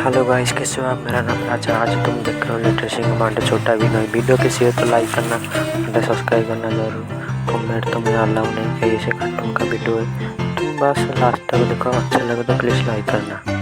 Hello guys, कैसे हो आप। मेरा नाम राजा। आज तुम देख रहे हो लेटेस्ट सिंघम छोटा भी नहीं। वीडियो कैसी है तो लाइक करना, सब्सक्राइब करना जरूर। कमेंट तो मैं अलाउ नहीं, कहीं से कार्टून का वीडियो है तो बस लास्ट तक देखो। अच्छा लगे तो प्लीज़ लाइक करना।